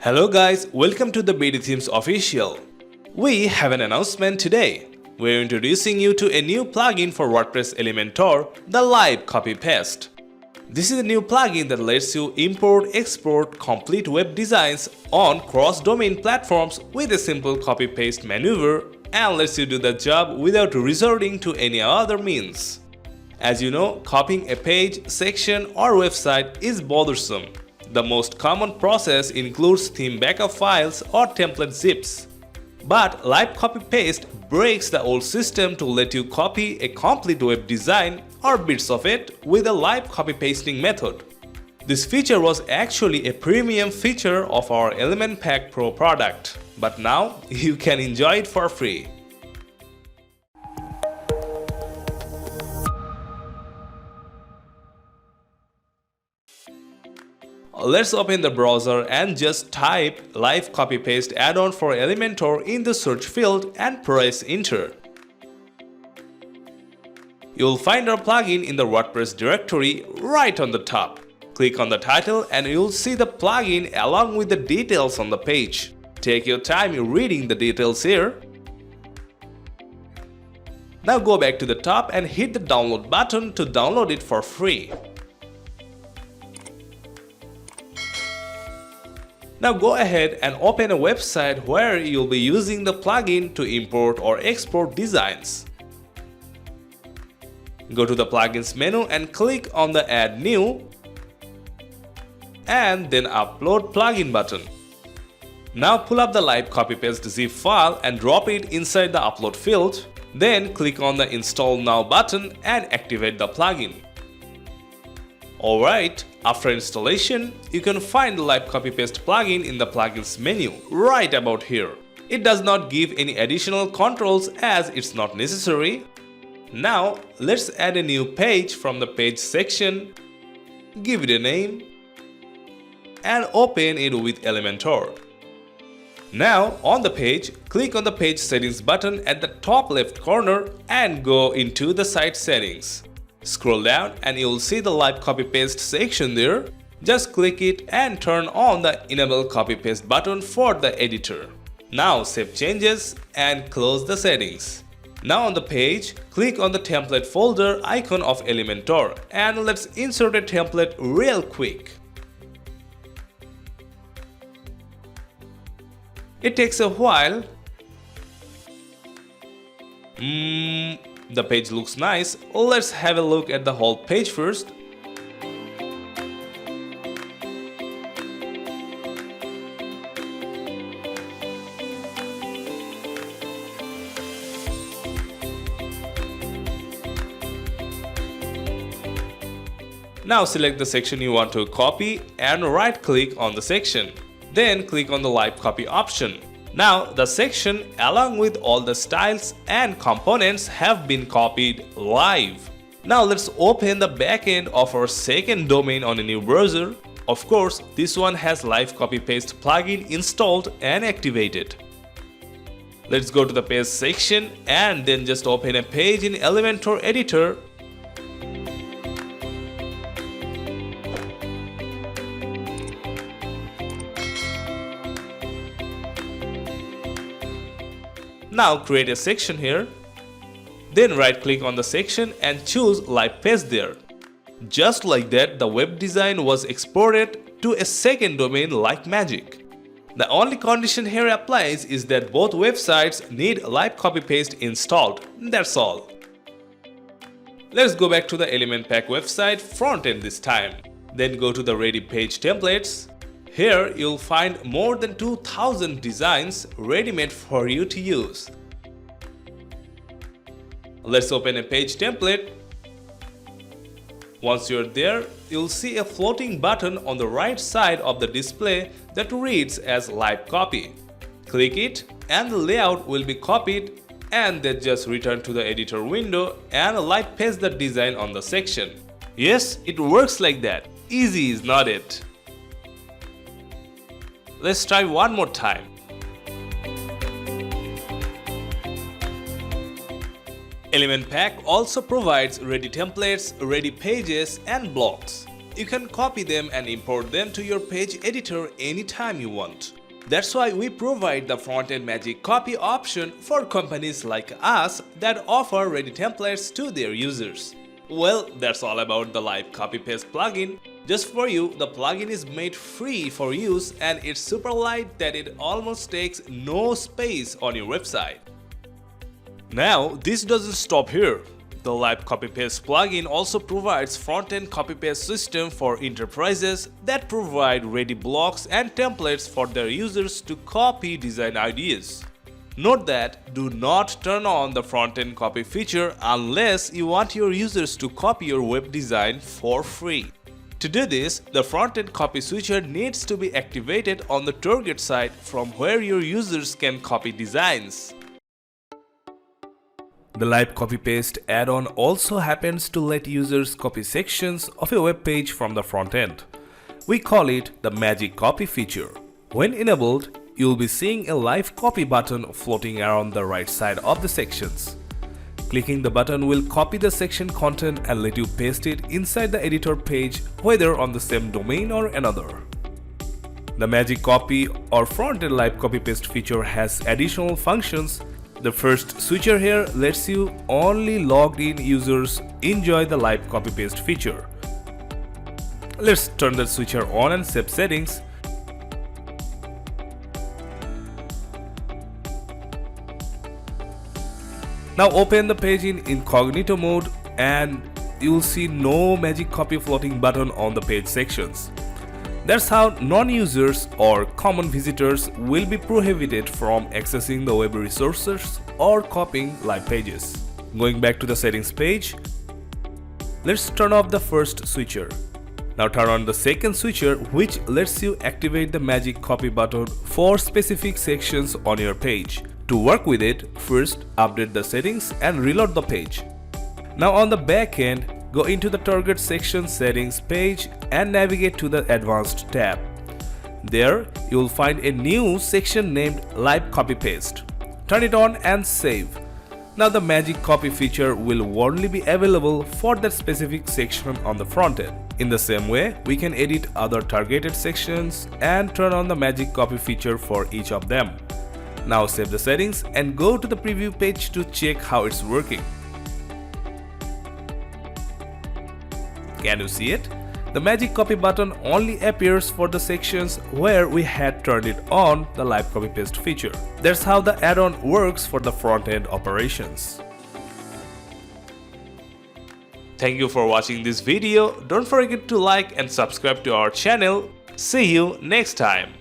Hello guys, welcome to the BdThemes official. We have an announcement today. We're introducing you to a new plugin for WordPress Elementor, the Live Copy Paste. This is a new plugin that lets you import, export complete web designs on cross-domain platforms with a simple copy-paste maneuver and lets you do the job without resorting to any other means. As you know, copying a page, section or website is bothersome. The most common process includes theme backup files or template zips. But Live Copy Paste breaks the old system to let you copy a complete web design or bits of it with a live copy pasting method. This feature was actually a premium feature of our Element Pack Pro product, but now you can enjoy it for free. Let's open the browser and just type Live Copy Paste add-on for Elementor in the search field and press enter. You'll find our plugin in the WordPress directory right on the top. Click on the title and you'll see the plugin along with the details on the page. Take your time reading the details here. Now go back to the top and hit the download button to download it for free. Now go ahead and open a website where you'll be using the plugin to import or export designs. Go to the plugins menu and click on the Add New and then Upload Plugin button. Now pull up the Live Copy Paste zip file and drop it inside the Upload field. Then click on the Install Now button and activate the plugin. Alright, after installation, you can find the Live Copy Paste plugin in the plugins menu right about here. It does not give any additional controls as it's not necessary. Now, let's add a new page from the page section, give it a name, and open it with Elementor. Now, on the page, click on the Page Settings button at the top left corner and go into the Site Settings. Scroll down and you'll see the Live Copy Paste section there. Just click it and turn on the Enable Copy Paste button for the editor. Now save changes and close the settings. Now on the page, click on the template folder icon of Elementor and let's insert a template real quick. It takes a while. The page looks nice. Let's have a look at the whole page first. Now select the section you want to copy and right click on the section. Then click on the Live Copy option. Now the section along with all the styles and components have been copied live. Now let's open the backend of our second domain on a new browser. Of course, this one has Live Copy Paste plugin installed and activated. Let's go to the page section and then just open a page in Elementor editor. Now create a section here, then right click on the section and choose Live Paste there. Just like that, the web design was exported to a second domain like magic. The only condition here applies is that both websites need Live Copy Paste installed, that's all. Let's go back to the Element Pack website front end this time. Then go to the Ready Page Templates. Here you'll find more than 2000 designs ready-made for you to use. Let's open a page template. Once you're there, you'll see a floating button on the right side of the display that reads as Live Copy. Click it and the layout will be copied and then just return to the editor window and live paste the design on the section. Yes, it works like that. Easy is not it? Let's try one more time. Element Pack also provides ready templates, ready pages, and blocks. you can copy them and import them to your page editor anytime you want. That's why we provide the front-end magic copy option for companies like us that offer ready templates to their users. Well, that's all about the live copy paste plugin. Just for you, the plugin is made free for use and it's super light that it almost takes no space on your website. Now, this doesn't stop here. The live copy paste plugin also provides front-end copy paste system for enterprises that provide ready blocks and templates for their users to copy design ideas. Note that do not turn on the front-end copy feature unless you want your users to copy your web design for free. To do this, the front-end copy switcher needs to be activated on the target site from where your users can copy designs. The live copy paste add-on also happens to let users copy sections of a web page from the front end. We call it the magic copy feature. When enabled, you'll be seeing a live copy button floating around the right side of the sections. Clicking the button will copy the section content and let you paste it inside the editor page, whether on the same domain or another. The magic copy or front-end live copy paste feature has additional functions. The first switcher here lets you only logged in users enjoy the live copy paste feature. Let's turn the switcher on and save settings. Now open the page in incognito mode and you'll see no magic copy floating button on the page sections. That's how non-users or common visitors will be prohibited from accessing the web resources or copying live pages. Going back to the settings page, let's turn off the first switcher. Now turn on the second switcher, which lets you activate the magic copy button for specific sections on your page. To work with it, first update the settings and reload the page. Now on the back end, go into the target section settings page and navigate to the advanced tab. There, you will find a new section named live copy paste. Turn it on and save. Now the magic copy feature will only be available for that specific section on the front end. In the same way, we can edit other targeted sections and turn on the magic copy feature for each of them. Now save the settings and go to the preview page to check how it's working. Can you see it? The magic copy button only appears for the sections where we had turned it on the live copy paste feature. That's how the add-on works for the front-end operations. Thank you for watching this video. Don't forget to like and subscribe to our channel. See you next time.